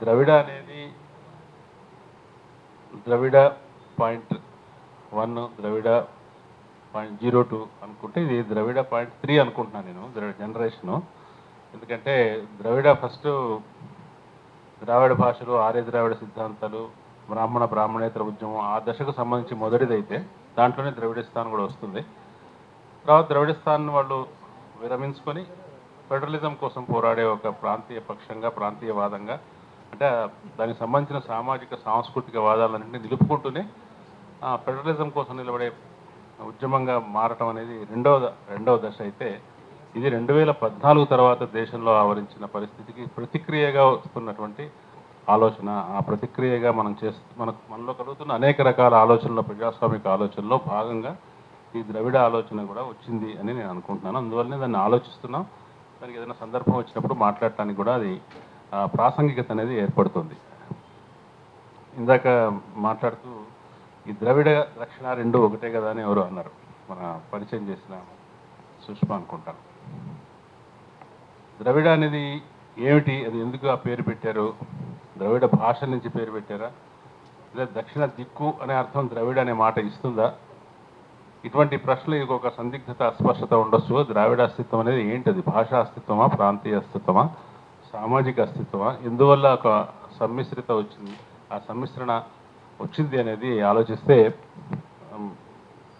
ద్రవిడ అనేది ద్రవిడ .1 ద్రవిడ .02 అనుకుంటే ఇది ద్రవిడ .3 అనుకుంటున్నాను నేను ద్రవిడ జనరేషను. ఎందుకంటే ద్రవిడ ఫస్ట్ ద్రావిడ భాషలు, ఆర్య ద్రావిడ సిద్ధాంతాలు, బ్రాహ్మణేతర ఉద్యమం ఆ దశకు సంబంధించి మొదటిదైతే దాంట్లోనే ద్రవిడిస్తాన్ కూడా వస్తుంది. తర్వాత ద్రవిడిస్తాన్ వాళ్ళు విరమించుకొని ఫెడరలిజం కోసం పోరాడే ఒక ప్రాంతీయ పక్షంగా, ప్రాంతీయవాదంగా, అంటే దానికి సంబంధించిన సామాజిక సాంస్కృతిక వాదాలన్నింటినీ నిలుపుకుంటూనే ఫెడరలిజం కోసం నిలబడే ఉద్యమంగా మారటం అనేది రెండవ దశ అయితే, ఇది 2014 తర్వాత దేశంలో ఆవరించిన పరిస్థితికి ప్రతిక్రియగా వస్తున్నటువంటి ఆలోచన. ఆ ప్రతిక్రియగా మనలో కలుగుతున్న అనేక రకాల ఆలోచనల, ప్రజాస్వామిక ఆలోచనలో భాగంగా ఈ ద్రవిడ ఆలోచన కూడా వచ్చింది అని నేను అనుకుంటున్నాను. అందువల్లనే దాన్ని ఆలోచిస్తున్నాం. దానికి ఏదైనా సందర్భం వచ్చినప్పుడు మాట్లాడటానికి కూడా అది ప్రాసంగికత అనేది ఏర్పడుతుంది. ఇందాక మాట్లాడుతూ ఈ ద్రవిడ రక్షణ రెండు ఒకటే కదా అని ఎవరు అన్నారు, మన పరిచయం చేసిన సుష్మా అనుకుంటాను. ద్రవిడ అనేది ఏమిటి, అది ఎందుకు ఆ పేరు పెట్టారు, ద్రవిడ భాష నుంచి పేరు పెట్టారా, లేదా దక్షిణ దిక్కు అనే అర్థం ద్రవిడ అనే మాట ఇస్తుందా? ఇటువంటి ప్రశ్నలు ఒక సందిగ్ధత, అస్పష్టత ఉండొచ్చు. ద్రావిడ అస్తిత్వం అనేది ఏంటది? భాషా అస్తిత్వమా, ప్రాంతీయ అస్తిత్వమా, సామాజిక అస్తిత్వమా, ఎందువల్ల ఒక సమ్మిశ్రత వచ్చింది, ఆ సమ్మిశ్రణ వచ్చింది అనేది ఆలోచిస్తే,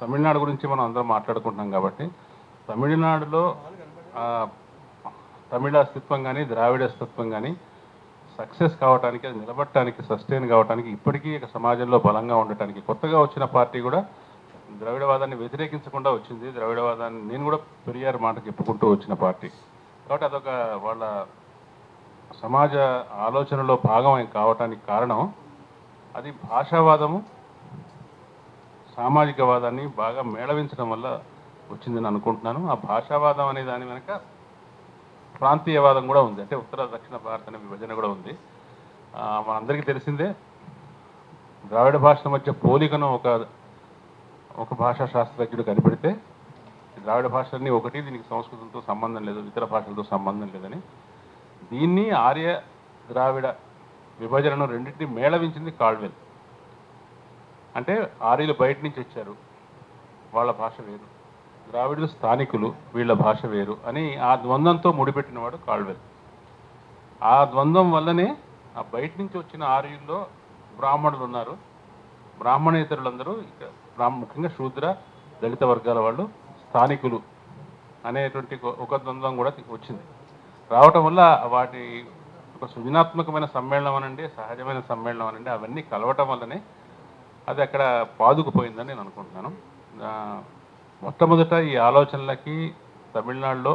తమిళనాడు గురించి మనం అందరం మాట్లాడుకుంటున్నాం కాబట్టి తమిళనాడులో తమిళ అస్తిత్వం కానీ, ద్రావిడ అస్తిత్వం కానీ సక్సెస్ కావడానికి, అది నిలబడటానికి, సస్టైన్ కావడానికి, ఇప్పటికీ సమాజంలో బలంగా ఉండటానికి కొత్తగా వచ్చిన పార్టీ కూడా ద్రవిడవాదాన్ని వ్యతిరేకించకుండా వచ్చింది. ద్రవిడవాదాన్ని నేను కూడా పెరియార్ మాట చెప్పుకుంటూ వచ్చిన పార్టీ కాబట్టి అదొక వాళ్ళ సమాజ ఆలోచనలో భాగం కావటానికి కారణం అది భాషావాదము, సామాజికవాదాన్ని బాగా మేళవించడం వల్ల వచ్చిందని అనుకుంటున్నాను. ఆ భాషావాదం అనే దాని వెనక ప్రాంతీయవాదం కూడా ఉంది, అంటే ఉత్తర దక్షిణ భారత అనే విభజన కూడా ఉంది. మనందరికీ తెలిసిందే, ద్రావిడ భాషల మధ్య పోలికను ఒక భాషా శాస్త్రజ్ఞుడు కనిపెడితే ద్రావిడ భాషలన్నీ ఒకటి, దీనికి సంస్కృతంతో సంబంధం లేదు, ఇతర భాషలతో సంబంధం లేదని. దీన్ని ఆర్య ద్రావిడ విభజనను రెండింటినీ మేళవించింది కాల్వెల్. అంటే ఆర్యులు బయట నుంచి వచ్చారు, వాళ్ళ భాష వేరు, ద్రావిడులు స్థానికులు, వీళ్ళ భాష వేరు అని ఆ ద్వంద్వంతో ముడిపెట్టినవాడు కాల్వెల్. ఆ ద్వంద్వం వల్లనే ఆ బయట నుంచి వచ్చిన ఆర్యుల్లో బ్రాహ్మణులు ఉన్నారు, బ్రాహ్మణేతరులందరూ ముఖ్యంగా శూద్ర, దళిత వర్గాల వాళ్ళు స్థానికులు అనేటువంటి ఒక ద్వంద్వం కూడా వచ్చింది. రావటం వల్ల వాటి ఒక సృజనాత్మకమైన సమ్మేళనం అనండి, సహజమైన సమ్మేళనం అనండి, అవన్నీ కలవటం వల్లనే అది అక్కడ పాదుకుపోయిందని నేను అనుకుంటున్నాను. మొట్టమొదట ఈ ఆలోచనలకి తమిళనాడులో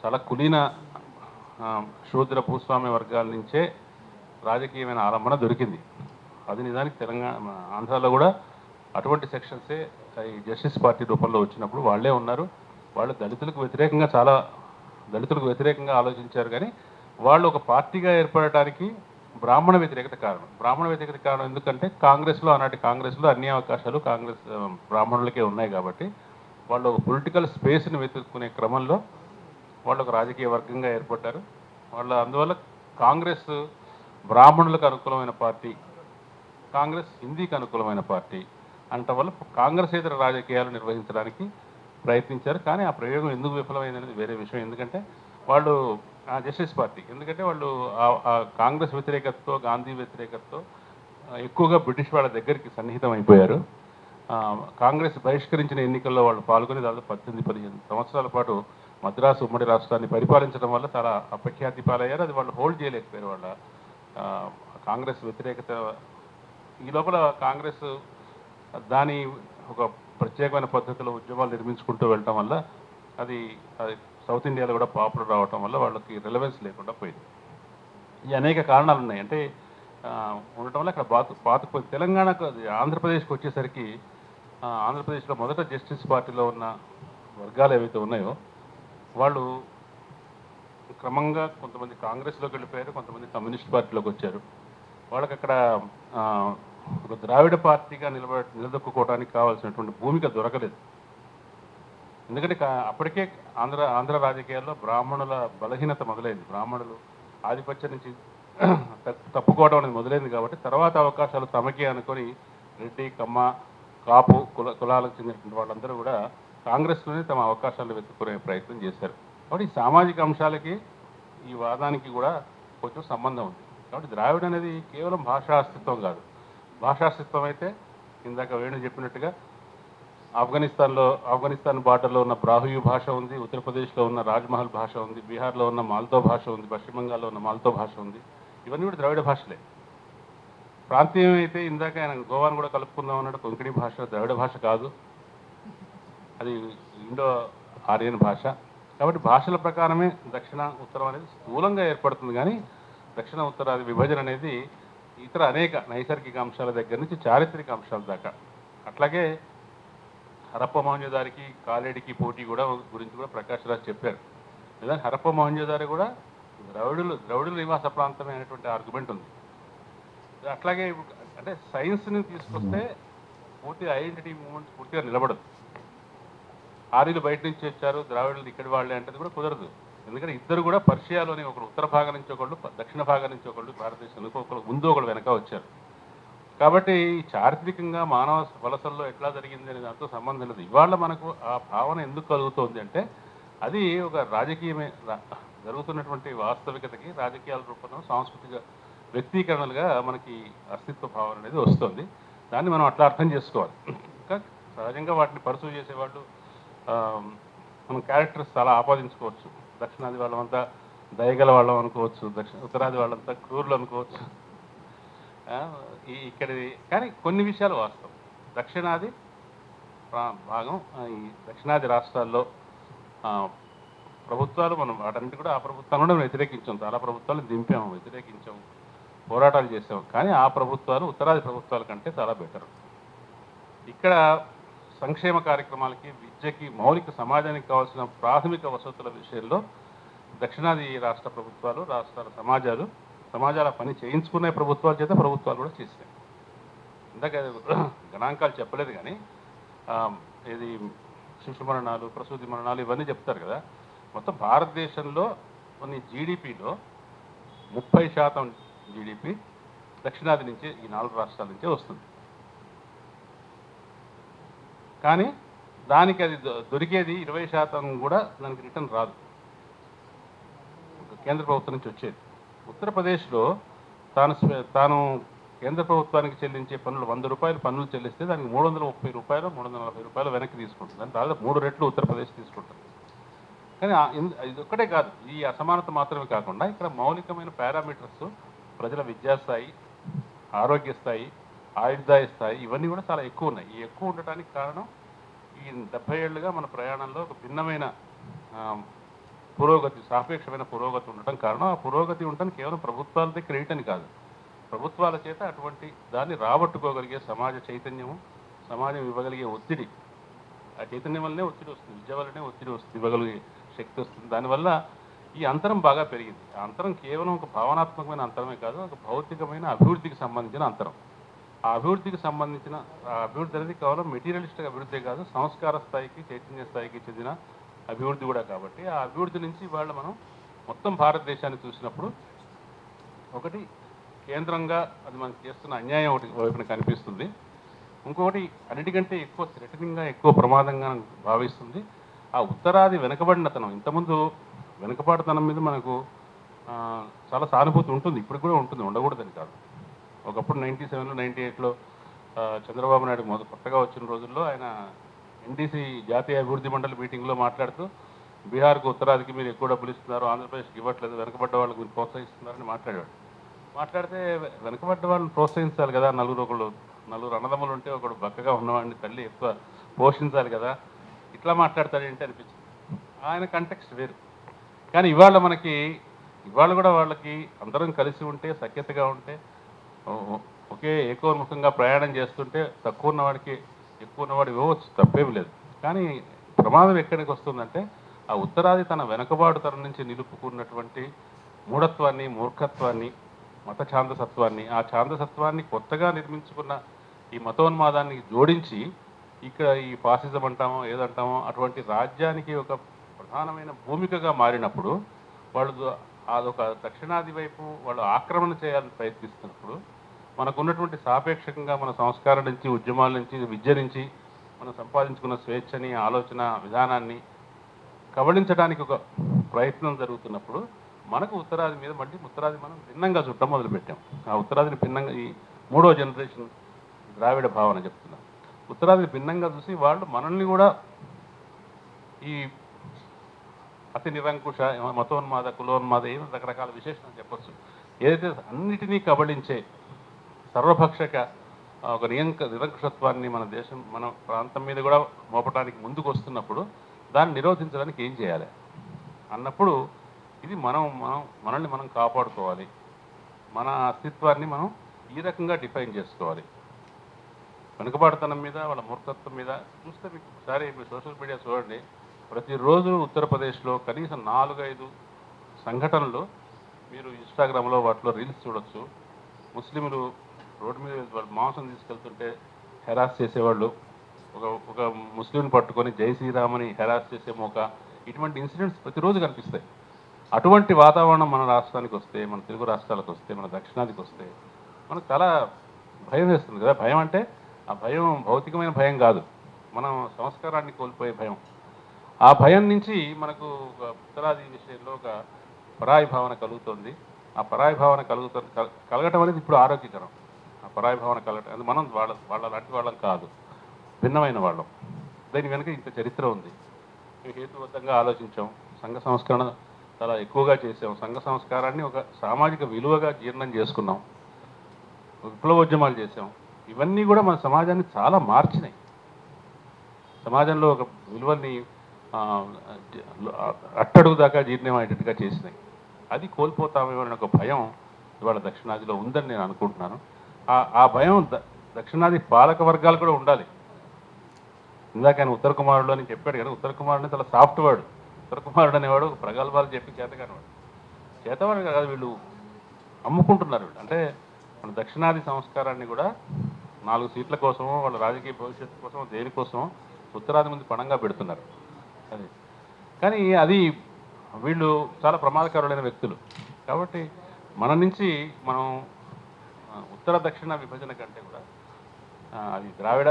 చాలా కులీన శూద్ర భూస్వామ్య వర్గాల నుంచే రాజకీయమైన ఆలంబన దొరికింది. అది నిజానికి ఆంధ్రాలో కూడా అటువంటి సెక్షన్సే ఈ జస్టిస్ పార్టీ రూపంలో వచ్చినప్పుడు వాళ్ళే ఉన్నారు. వాళ్ళు దళితులకు వ్యతిరేకంగా ఆలోచించారు, కానీ వాళ్ళు ఒక పార్టీగా ఏర్పడటానికి బ్రాహ్మణ వ్యతిరేకత కారణం. ఎందుకంటే ఆనాటి కాంగ్రెస్లో అన్ని అవకాశాలు బ్రాహ్మణులకే ఉన్నాయి కాబట్టి వాళ్ళు ఒక పొలిటికల్ స్పేస్ని వెతుక్కునే క్రమంలో వాళ్ళు ఒక రాజకీయ వర్గంగా ఏర్పడ్డారు. అందువల్ల కాంగ్రెస్ బ్రాహ్మణులకు అనుకూలమైన పార్టీ, కాంగ్రెస్ హిందీకి అనుకూలమైన పార్టీ అనటం వల్ల కాంగ్రెసేతర రాజకీయాలు నిర్వహించడానికి ప్రయత్నించారు. కానీ ఆ ప్రయోగం ఎందుకు విఫలమైందనేది వేరే విషయం. ఎందుకంటే వాళ్ళు జస్టిస్ పార్టీ, ఎందుకంటే వాళ్ళు కాంగ్రెస్ వ్యతిరేకతతో, గాంధీ వ్యతిరేకతతో ఎక్కువగా బ్రిటిష్ వాళ్ళ దగ్గరికి సన్నిహితం అయిపోయారు. కాంగ్రెస్ బహిష్కరించిన ఎన్నికల్లో వాళ్ళు పాల్గొని దాదాపు 18-15 సంవత్సరాల పాటు మద్రాసు ఉమ్మడి రాష్ట్రాన్ని పరిపాలించడం వల్ల చాలా అపఖ్యాతి పాలయ్యారు. అది వాళ్ళు హోల్డ్ చేయలేకపోయారు. వాళ్ళ కాంగ్రెస్ వ్యతిరేకత ఈ లోపల కాంగ్రెస్ దాని ఒక ప్రత్యేకమైన పద్ధతిలో ఉద్యమాలు నిర్మించుకుంటూ వెళ్ళటం వల్ల అది సౌత్ ఇండియాలో కూడా పాపులర్ రావటం వల్ల వాళ్ళకి రిలవెన్స్ లేకుండా పోయింది. ఈ అనేక కారణాలు ఉన్నాయి. అంటే ఉండటం వల్ల అక్కడ పాతుకుపోయింది. తెలంగాణకు, ఆంధ్రప్రదేశ్కి వచ్చేసరికి ఆంధ్రప్రదేశ్లో మొదట జస్టిస్ పార్టీలో ఉన్న వర్గాలు ఏవైతే ఉన్నాయో వాళ్ళు క్రమంగా కొంతమంది కాంగ్రెస్లోకి వెళ్ళిపోయారు, కొంతమంది కమ్యూనిస్ట్ పార్టీలోకి వచ్చారు. వాళ్ళకి అక్కడ ఒక ద్రావిడ పార్టీగా నిలదొక్కుకోవడానికి కావాల్సినటువంటి భూమిక దొరకలేదు. ఎందుకంటే అప్పటికే ఆంధ్ర రాజకీయాల్లో బ్రాహ్మణుల బలహీనత మొదలైంది. బ్రాహ్మణులు ఆధిపత్యం నుంచి తప్పుకోవడం అనేది మొదలైంది కాబట్టి తర్వాత అవకాశాలు తమకే అనుకొని రెడ్డి, కమ్మ, కాపు కులాలకు చెందినటువంటి వాళ్ళందరూ కూడా కాంగ్రెస్లోనే తమ అవకాశాలు వెతుక్కునే ప్రయత్నం చేశారు. కాబట్టి ఈ సామాజిక అంశాలకి ఈ వాదానికి కూడా కొంచెం సంబంధం ఉంది. కాబట్టి ద్రావిడ అనేది కేవలం భాషా అస్తిత్వం కాదు. భాషా అస్తిత్వం అయితే ఇందాక వేణు చెప్పినట్టుగా ఆఫ్ఘనిస్తాన్ బార్డర్లో ఉన్న బ్రాహ్యూ భాష ఉంది, ఉత్తరప్రదేశ్లో ఉన్న రాజ్మహల్ భాష ఉంది, బీహార్లో ఉన్న మాల్తో భాష ఉంది, పశ్చిమ బంగాల్లో ఉన్న మాల్తో భాష ఉంది. ఇవన్నీ కూడా ద్రావిడ భాషలే. ప్రాంతీయం అయితే ఇందాక ఆయన గోవాను కూడా కలుపుకుందాం అన్నాడు. కొంకణి భాష ద్రావిడ భాష కాదు, అది ఇండో ఆర్యన్ భాష. కాబట్టి భాషల ప్రకారమే దక్షిణ ఉత్తరం అనేది స్థూలంగా ఏర్పడుతుంది. కానీ దక్షిణ ఉత్తరాది విభజన అనేది ఇతర అనేక నైసర్గిక అంశాల దగ్గర నుంచి చారిత్రక అంశాల దాకా. అట్లాగే హరప్ప మహంజోదారికి కాలేడికి పోటీ కూడా గురించి కూడా ప్రకాష్ రాజ్ చెప్పారు. నిజానికి హరప్ప మహంజోదారి కూడా ద్రవిడుల నివాస ప్రాంతమే అనేటువంటి ఆర్గ్యుమెంట్ ఉంది. అట్లాగే అంటే సైన్స్ని తీసుకొస్తే పూర్తి ఐడెంటిటీ మూమెంట్స్ పూర్తిగా నిలబడదు. ఆర్యులు బయట నుంచి వచ్చారు, ద్రావిడులు ఇక్కడి వాళ్ళే అంటే కూడా కుదరదు. ఎందుకంటే ఇద్దరు కూడా పర్షియాలోని ఒకరు ఉత్తర భాగం నుంచి ఒకళ్ళు, దక్షిణ భాగం నుంచి ఒకళ్ళు, భారతదేశానికి ఒకళ్ళు ముందు ఒకళ్ళు వెనక వచ్చారు. కాబట్టి చారిత్రకంగా మానవ వలసల్లో ఎట్లా జరిగింది అనే దాంతో సంబంధం లేదు. ఇవాళ మనకు ఆ భావన ఎందుకు కలుగుతోంది అంటే అది ఒక రాజకీయమే జరుగుతున్నటువంటి వాస్తవికతకి రాజకీయాల రూపంలో సాంస్కృతిక వ్యక్తీకరణలుగా మనకి అస్తిత్వ భావన అనేది వస్తుంది. దాన్ని మనం అట్లా అర్థం చేసుకోవాలి. ఇంకా సహజంగా వాటిని పర్సూ చేసేవాళ్ళు మనం క్యారెక్టర్స్ చాలా ఆపాదించుకోవచ్చు. దక్షిణాది వాళ్ళంతా దయగల వాళ్ళం అనుకోవచ్చు, ఉత్తరాది వాళ్ళంతా క్రూరులు అనుకోవచ్చు. ఇక్కడిది కానీ కొన్ని విషయాలు వాస్తవం. దక్షిణాది భాగం ఈ దక్షిణాది రాష్ట్రాల్లో ప్రభుత్వాలు మనం వాటన్నిటి కూడా ఆ ప్రభుత్వాలను కూడా వ్యతిరేకించాం. చాలా ప్రభుత్వాలు దింపాము, వ్యతిరేకించాము, పోరాటాలు చేసాము. కానీ ఆ ప్రభుత్వాలు ఉత్తరాది ప్రభుత్వాల కంటే చాలా బెటర్. ఇక్కడ సంక్షేమ కార్యక్రమాలకి, విద్యకి, మౌలిక సమాజానికి కావాల్సిన ప్రాథమిక వసతుల విషయంలో దక్షిణాది రాష్ట్ర ప్రభుత్వాలు, రాష్ట్రాల సమాజాల పని చేయించుకునే ప్రభుత్వాల చేత ప్రభుత్వాలు కూడా చేశాయి. ఇందాక గణాంకాలు చెప్పలేదు కానీ ఇది శిశు మరణాలు, ప్రసూతి మరణాలు ఇవన్నీ చెప్తారు కదా. మొత్తం భారతదేశంలో కొన్ని జీడిపిలో 30% జీడిపి దక్షిణాది నుంచి, ఈ 4 రాష్ట్రాల నుంచే వస్తుంది. కానీ దానికి అది దొరికేది 20% కూడా దానికి రిటర్న్ రాదు, కేంద్ర ప్రభుత్వం నుంచి వచ్చేది. ఉత్తరప్రదేశ్లో తాను కేంద్ర ప్రభుత్వానికి చెల్లించే పన్నులు 100 రూపాయలు పన్నులు చెల్లిస్తే దానికి 330 రూపాయలు 340 రూపాయలు వెనక్కి తీసుకుంటుంది. అంటే దాదాపు 3 రెట్లు ఉత్తరప్రదేశ్ తీసుకుంటుంది. కానీ ఇది ఒక్కటే కాదు, ఈ అసమానత మాత్రమే కాకుండా ఇక్కడ మౌలికమైన పారామీటర్స్, ప్రజల విద్యాస్థాయి, ఆరోగ్య స్థాయి, ఆయుర్దాయ స్థాయి ఇవన్నీ కూడా చాలా ఎక్కువ ఉన్నాయి. ఈ ఎక్కువ ఉండటానికి కారణం ఈ 70 ఏళ్ళుగా మన ప్రయాణంలో ఒక భిన్నమైన పురోగతి, సాపేక్షమైన పురోగతి ఉండటం కారణం. ఆ పురోగతి ఉండటం కేవలం ప్రభుత్వాలదే క్రెడిట్ అని కాదు, ప్రభుత్వాల చేత అటువంటి దాన్ని రాబట్టుకోగలిగే సమాజ చైతన్యము, సమాజం ఇవ్వగలిగే ఒత్తిడి, ఆ చైతన్యం వల్లనే ఒత్తిడి వస్తుంది, విద్య వల్లనే ఒత్తిడి వస్తుంది, ఇవ్వగలిగే శక్తి వస్తుంది. దానివల్ల ఈ అంతరం బాగా పెరిగింది. ఆ అంతరం కేవలం ఒక భావనాత్మకమైన అంతరమే కాదు, ఒక భౌతికమైన అభివృద్ధికి సంబంధించిన అంతరం. ఆ అభివృద్ధికి సంబంధించిన అభివృద్ధి అనేది కేవలం మెటీరియలిస్టిక్ అభివృద్ధి కాదు, సంస్కార స్థాయికి, చైతన్య స్థాయికి చెందిన అభివృద్ధి కూడా. కాబట్టి ఆ అభివృద్ధి నుంచి ఇవాళ మనం మొత్తం భారతదేశాన్ని చూసినప్పుడు ఒకటి కేంద్రంగా అది మనకు చేస్తున్న అన్యాయం ఒకటి వైపున కనిపిస్తుంది. ఇంకొకటి అన్నిటికంటే ఎక్కువ థ్రెటనింగ్గా, ఎక్కువ ప్రమాదంగా భావిస్తుంది ఆ ఉత్తరాది వెనుకబడినతనం. ఇంతకుముందు వెనుకబాటుతనం మీద మనకు చాలా సానుభూతి ఉంటుంది, ఇప్పుడు కూడా ఉంటుంది, ఉండకూడదని కాదు. ఒకప్పుడు 97లో 98లో చంద్రబాబు నాయుడు కొత్తగా వచ్చిన రోజుల్లో ఆయన ఎన్డీసీ జాతీయ అభివృద్ధి మండలి మీటింగ్లో మాట్లాడుతూ బీహార్కు ఉత్తరాదికి మీరు ఎక్కువ డబ్బులు ఇస్తున్నారు, ఆంధ్రప్రదేశ్కి ఇవ్వట్లేదు, వెనుకబడ్డ వాళ్ళకి మీరు ప్రోత్సహిస్తున్నారని మాట్లాడితే వెనుకబడ్డ వాళ్ళని ప్రోత్సహించాలి కదా, నలుగురు అన్నదమ్ములు ఉంటే ఒకడు బక్కగా ఉన్నవాడిని తల్లి ఎక్కువ పోషించాలి కదా, ఇట్లా మాట్లాడతాడేంటి అనిపించింది. ఆయన కంటెక్స్ట్ వేరు. కానీ ఇవాళ కూడా వాళ్ళకి అందరం కలిసి ఉంటే, సఖ్యతగా ఉంటే, ఒకే ఏకోన్ముఖంగా ప్రయాణం చేస్తుంటే తక్కువ ఉన్నవాడికి ఎక్కువ ఉన్నవాడు ఇవ్వచ్చు, తప్పేమి లేదు. కానీ ప్రమాదం ఎక్కడికి వస్తుందంటే ఆ ఉత్తరాది తన వెనుకబాటుతనం నుంచి నిలుపుకున్నటువంటి మూఢత్వాన్ని, మూర్ఖత్వాన్ని, మత ఛాందసత్వాన్ని, ఆ ఛాందసత్వాన్ని కొత్తగా నిర్మించుకున్న ఈ మతోన్మాదాన్ని జోడించి ఇక్కడ ఈ ఫాసిజం అంటామో ఏదంటామో అటువంటి రాజ్యానికి ఒక ప్రధానమైన భూమికగా మారినప్పుడు వాళ్ళు అదొక దక్షిణాది వైపు వాళ్ళు ఆక్రమణ చేయాలని ప్రయత్నిస్తున్నప్పుడు మనకున్నటువంటి సాపేక్షకంగా మన సంస్కారం నుంచి, ఉద్యమాల నుంచి, విద్య నుంచి మనం సంపాదించుకున్న స్వేచ్ఛని, ఆలోచన విధానాన్ని కబళించడానికి ఒక ప్రయత్నం జరుగుతున్నప్పుడు మనకు ఉత్తరాది మీద మళ్ళీ ఉత్తరాది మనం భిన్నంగా చుట్టం మొదలుపెట్టాం. ఆ ఉత్తరాదిని భిన్నంగా ఈ 3వ జనరేషన్ ద్రావిడ భావన చెప్తున్నాం. ఉత్తరాదిని భిన్నంగా చూసి వాళ్ళు మనల్ని కూడా ఈ అతి నిరంకుశ, మతోన్మాద, కులోన్మాద ఏమి రకరకాల విశేషణం చెప్పొచ్చు. ఏదైతే అన్నిటినీ కబళించే సర్వభక్షక ఒక నిరంకుశత్వాన్ని మన దేశం, మన ప్రాంతం మీద కూడా మోపడానికి ముందుకు వస్తున్నప్పుడు దాన్ని నిరోధించడానికి ఏం చేయాలి అన్నప్పుడు ఇది మనల్ని మనం కాపాడుకోవాలి. మన అస్తిత్వాన్ని మనం ఈ రకంగా డిఫైన్ చేసుకోవాలి. వెనుకబాటుతనం మీద, వాళ్ళ మూర్ఖత్వం మీద చూస్తే మీకు ఒకసారి మీరు సోషల్ మీడియా చూడండి, ప్రతిరోజు ఉత్తరప్రదేశ్లో కనీసం 4-5 సంఘటనలు మీరు ఇన్స్టాగ్రామ్లో వాటిలో రీల్స్ చూడొచ్చు. ముస్లింలు రోడ్డు మీద వాళ్ళు మాంసం తీసుకెళ్తుంటే హెరాస్ చేసేవాళ్ళు, ఒక ముస్లింని పట్టుకొని జై శ్రీరామని హెరాస్ చేసే ఇటువంటి ఇన్సిడెంట్స్ ప్రతిరోజు కనిపిస్తాయి. అటువంటి వాతావరణం మన రాష్ట్రానికి వస్తే, మన తెలుగు రాష్ట్రాలకు వస్తే, మన దక్షిణాదికి వస్తే మనకు చాలా భయం వేస్తుంది కదా. భయం అంటే ఆ భయం భౌతికమైన భయం కాదు, మనం సంస్కారాన్ని కోల్పోయే భయం. ఆ భయం నుంచి మనకు ఉత్తరాది విషయంలో ఒక పరాయి భావన కలుగుతుంది. ఆ పరాయి భావన కలగటం అనేది ఇప్పుడు ఆరోగ్యకరం. ఆ పరాయి భావన కలగటం అది మనం వాళ్ళ లాంటి వాళ్ళం కాదు, భిన్నమైన వాళ్ళం. దీని వెనుక ఇంత చరిత్ర ఉంది. మేము హేతుబద్ధంగా ఆలోచించాం, సంఘ సంస్కరణ చాలా ఎక్కువగా చేసాం, సంఘ సంస్కారాన్ని ఒక సామాజిక విలువగా జీర్ణం చేసుకున్నాం, విప్లవోద్యమాలు చేసాం. ఇవన్నీ కూడా మన సమాజాన్ని చాలా మార్చినాయి. సమాజంలో ఒక విలువల్ని అట్టడుగు దాకా జీర్ణమయ్యేటట్టుగా చేసినాయి. అది కోల్పోతామేమో అనే ఒక భయం ఇవాళ దక్షిణాదిలో ఉందని నేను అనుకుంటున్నాను. ఆ భయం దక్షిణాది పాలక వర్గాలు కూడా ఉండాలి. ఇందాక ఆయన ఉత్తర కుమారుడు అని చెప్పాడు కదా, ఉత్తర కుమారుడు చాలా సాఫ్ట్ వాడు. ఉత్తర కుమారుడు అనేవాడు ప్రగల్భాలు చెప్పి చేతవాడు కాదు, వీళ్ళు అమ్ముకుంటున్నారు. అంటే మన దక్షిణాది సంస్కారాన్ని కూడా 4 సీట్ల కోసమో, వాళ్ళ రాజకీయ భవిష్యత్తు కోసమో, దేనికోసమో ఉత్తరాది మంది పణంగా పెడుతున్నారు. అది కానీ అది వీళ్ళు చాలా ప్రమాదకరమైన వ్యక్తులు. కాబట్టి మన నుంచి మనం ఉత్తర దక్షిణ విభజన కంటే కూడా అది ద్రావిడ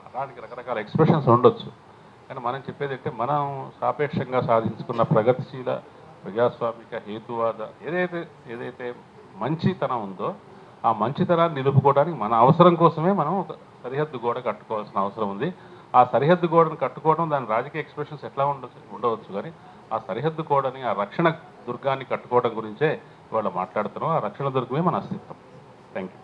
అలాంటి రకరకాల ఎక్స్ప్రెషన్స్ ఉండొచ్చు. కానీ మనం చెప్పేది అంటే మనం సాపేక్షంగా సాధించుకున్న ప్రగతిశీల ప్రజాస్వామిక హేతువాద ఏదైతే మంచితనం ఉందో ఆ మంచితనాన్ని నిలుపుకోవడానికి మన అవసరం కోసమే మనం ఒక సరిహద్దు గోడ కట్టుకోవాల్సిన అవసరం ఉంది. ఆ సరిహద్దు గోడను కట్టుకోవడం దాని రాజకీయ ఎక్స్ప్రెషన్స్ ఎట్లా ఉండవచ్చు కానీ ఆ సరిహద్దు గోడని, ఆ రక్షణ దుర్గాన్ని కట్టుకోవడం గురించే ఇవాళ మాట్లాడుతున్నాం. ఆ రక్షణ దుర్గమే మన అస్తిత్వం. Thank you.